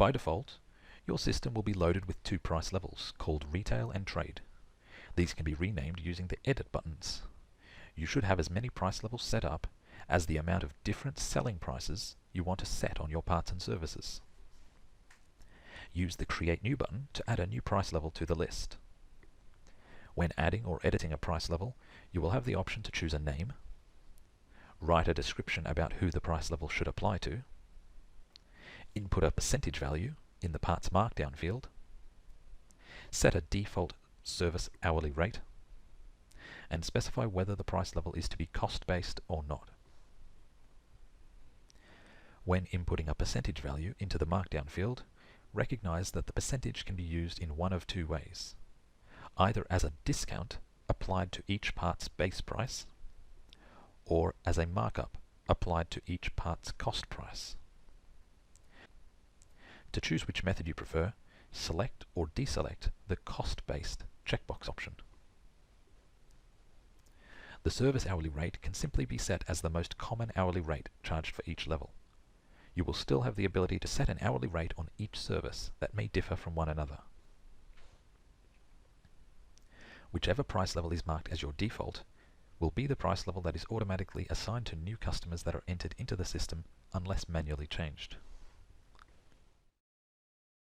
By default, your system will be loaded with two price levels called Retail and Trade. These can be renamed using the Edit buttons. You should have as many price levels set up as the amount of different selling prices you want to set on your parts and services. Use the Create New button to add a new price level to the list. When adding or editing a price level, you will have the option to choose a name, write a description about who the price level should apply to, input a percentage value in the parts markdown field, set a default service hourly rate, and specify whether the price level is to be cost-based or not. When inputting a percentage value into the markdown field, recognize that the percentage can be used in one of two ways, either as a discount applied to each part's base price, or as a markup applied to each part's cost price. To choose which method you prefer, select or deselect the cost-based checkbox option. The service hourly rate can simply be set as the most common hourly rate charged for each level. You will still have the ability to set an hourly rate on each service that may differ from one another. Whichever price level is marked as your default will be the price level that is automatically assigned to new customers that are entered into the system unless manually changed.